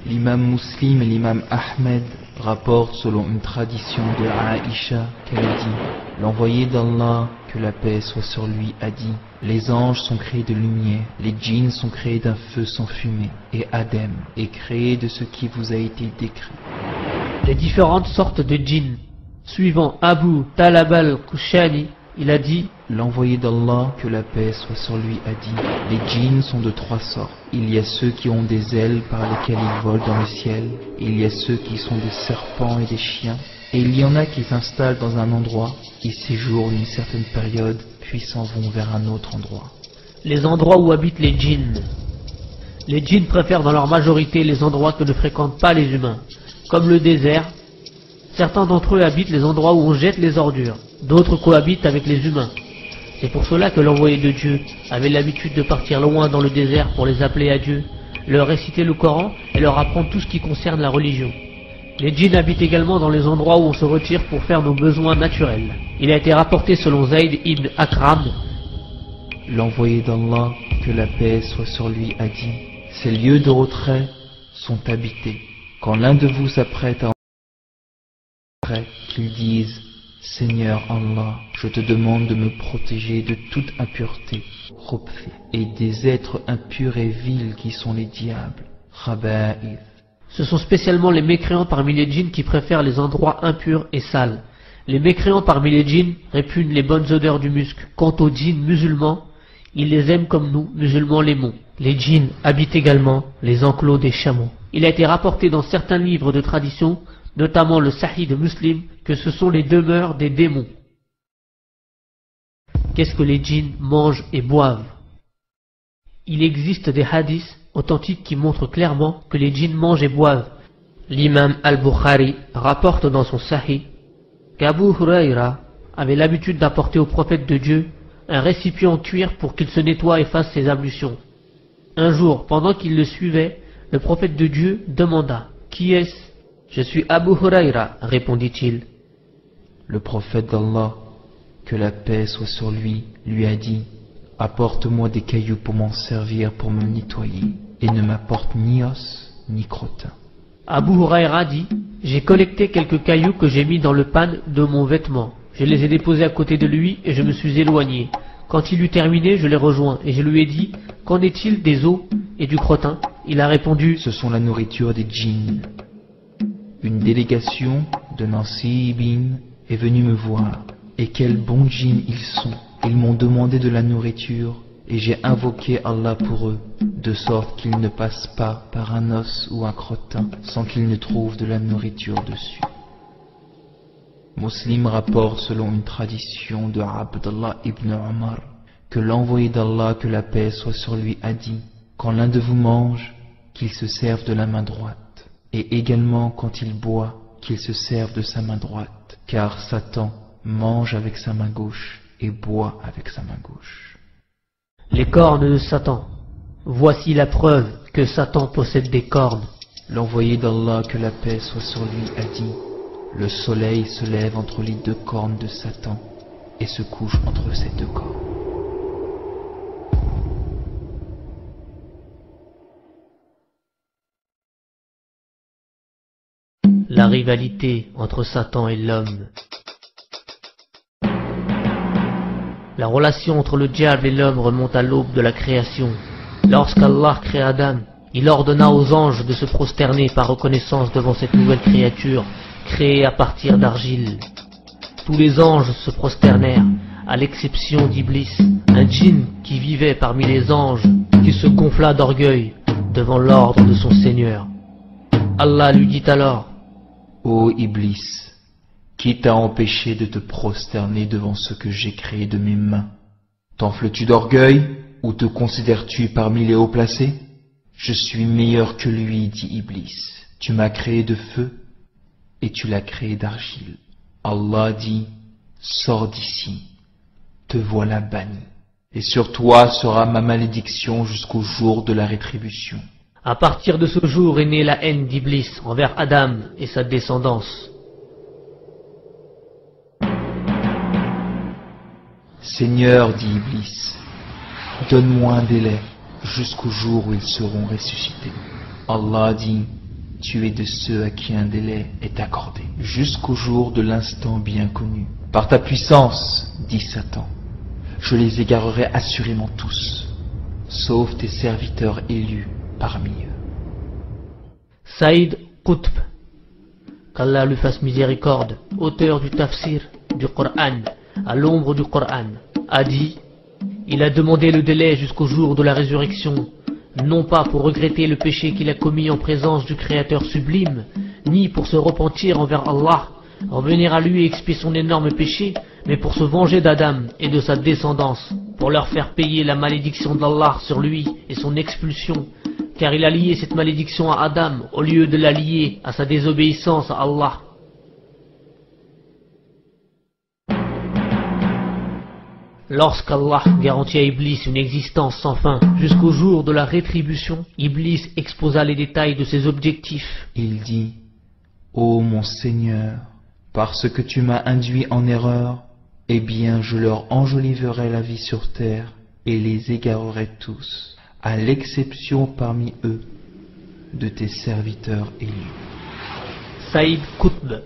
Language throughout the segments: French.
L'imam Muslim et l'imam Ahmed rapportent selon une tradition de Aïcha qu'elle a dit: l'envoyé d'Allah, que la paix soit sur lui, a dit: les anges sont créés de lumière, les djinns sont créés d'un feu sans fumée, et Adam est créé de ce qui vous a été décrit. Les différentes sortes de djinns. Suivant Abu Talab al-Kushani, il a dit: l'envoyé d'Allah, que la paix soit sur lui, a dit: les djinns sont de trois sortes. Il y a ceux qui ont des ailes par lesquelles ils volent dans le ciel, et il y a ceux qui sont des serpents et des chiens, et il y en a qui s'installent dans un endroit, ils séjournent une certaine période, puis s'en vont vers un autre endroit. Les endroits où habitent les djinns. Les djinns préfèrent dans leur majorité les endroits que ne fréquentent pas les humains, comme le désert. Certains d'entre eux habitent les endroits où on jette les ordures, d'autres cohabitent avec les humains. C'est pour cela que l'envoyé de Dieu avait l'habitude de partir loin dans le désert pour les appeler à Dieu, leur réciter le Coran et leur apprendre tout ce qui concerne la religion. Les djinns habitent également dans les endroits où on se retire pour faire nos besoins naturels. Il a été rapporté selon Zayd ibn Akram: l'envoyé d'Allah, que la paix soit sur lui, a dit: ces lieux de retrait sont habités. Quand l'un de vous s'apprête à entrer, qu'il dise: Seigneur Allah, je te demande de me protéger de toute impureté, et des êtres impurs et vils qui sont les diables, Khaba'ith. Ce sont spécialement les mécréants parmi les djinns qui préfèrent les endroits impurs et sales. Les mécréants parmi les djinns répugnent les bonnes odeurs du musc. Quant aux djinns musulmans, ils les aiment comme nous, musulmans, l'aimons. Les djinns habitent également les enclos des chameaux. Il a été rapporté dans certains livres de tradition, notamment le Sahih de Muslim, que ce sont les demeures des démons. Qu'est-ce que les djinns mangent et boivent? Il existe des hadiths authentiques qui montrent clairement que les djinns mangent et boivent. L'imam al-Bukhari rapporte dans son Sahih qu'Abu Huraira avait l'habitude d'apporter au prophète de Dieu un récipient en cuir pour qu'il se nettoie et fasse ses ablutions. Un jour, pendant qu'il le suivait, le prophète de Dieu demanda: qui est-ce? Je suis Abu Huraira, répondit-il. Le prophète d'Allah, que la paix soit sur lui, lui a dit: apporte-moi des cailloux pour m'en servir pour me nettoyer, et ne m'apporte ni os ni crottin. Abu Huraira dit: j'ai collecté quelques cailloux que j'ai mis dans le pan de mon vêtement. Je les ai déposés à côté de lui et je me suis éloigné. Quand il eut terminé, je l'ai rejoint et je lui ai dit: qu'en est-il des os et du crottin? Il a répondu: ce sont la nourriture des djinns. Une délégation de Nasibin est venue me voir, et quels bons djinns ils sont. Ils m'ont demandé de la nourriture, et j'ai invoqué Allah pour eux, de sorte qu'ils ne passent pas par un os ou un crottin, sans qu'ils ne trouvent de la nourriture dessus. Muslim rapporte selon une tradition de Abdallah ibn Omar, que l'envoyé d'Allah, que la paix soit sur lui, a dit: quand l'un de vous mange, qu'il se serve de la main droite. Et également quand il boit, qu'il se serve de sa main droite, car Satan mange avec sa main gauche et boit avec sa main gauche. Les cornes de Satan. Voici la preuve que Satan possède des cornes. L'envoyé d'Allah, que la paix soit sur lui, a dit: le soleil se lève entre les deux cornes de Satan et se couche entre ces deux cornes. La rivalité entre Satan et l'homme. La relation entre le diable et l'homme remonte à l'aube de la création. Lorsqu'Allah créa Adam, il ordonna aux anges de se prosterner par reconnaissance devant cette nouvelle créature créée à partir d'argile. Tous les anges se prosternèrent, à l'exception d'Iblis, un djinn qui vivait parmi les anges, qui se gonfla d'orgueil devant l'ordre de son Seigneur. Allah lui dit alors: ô Iblis, qui t'a empêché de te prosterner devant ce que j'ai créé de mes mains? T'enfles-tu d'orgueil, ou te considères-tu parmi les hauts placés? Je suis meilleur que lui, dit Iblis. Tu m'as créé de feu, et tu l'as créé d'argile. Allah dit: sors d'ici, te voilà banni, et sur toi sera ma malédiction jusqu'au jour de la rétribution. À partir de ce jour est née la haine d'Iblis envers Adam et sa descendance. Seigneur, dit Iblis, donne-moi un délai jusqu'au jour où ils seront ressuscités. Allah dit, tu es de ceux à qui un délai est accordé, jusqu'au jour de l'instant bien connu. Par ta puissance, dit Satan, je les égarerai assurément tous, sauf tes serviteurs élus parmi eux. Saïd Qutb, qu'Allah lui fasse miséricorde, auteur du tafsir du Coran, à l'ombre du Coran, a dit: il a demandé le délai jusqu'au jour de la résurrection, non pas pour regretter le péché qu'il a commis en présence du Créateur sublime, ni pour se repentir envers Allah, revenir à lui et expier son énorme péché, mais pour se venger d'Adam et de sa descendance, pour leur faire payer la malédiction d'Allah sur lui et son expulsion, car il a lié cette malédiction à Adam au lieu de la lier à sa désobéissance à Allah. Lorsqu'Allah garantit à Iblis une existence sans fin jusqu'au jour de la rétribution, Iblis exposa les détails de ses objectifs. Il dit, ô mon Seigneur, parce que tu m'as induit en erreur, eh bien je leur enjoliverai la vie sur terre et les égarerai tous, à l'exception parmi eux de tes serviteurs élus. Saïd Qutb,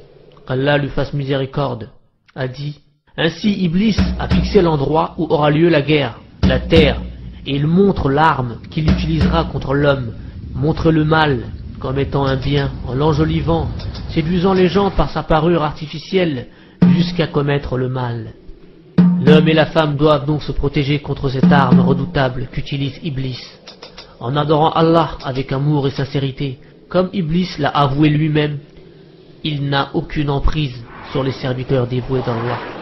qu'Allah lui fasse miséricorde, a dit: ainsi Iblis a fixé l'endroit où aura lieu la guerre, la terre, et il montre l'arme qu'il utilisera contre l'homme, montre le mal comme étant un bien en l'enjolivant, séduisant les gens par sa parure artificielle jusqu'à commettre le mal. L'homme et la femme doivent donc se protéger contre cette arme redoutable qu'utilise Iblis, en adorant Allah avec amour et sincérité. Comme Iblis l'a avoué lui-même, il n'a aucune emprise sur les serviteurs dévoués d'Allah.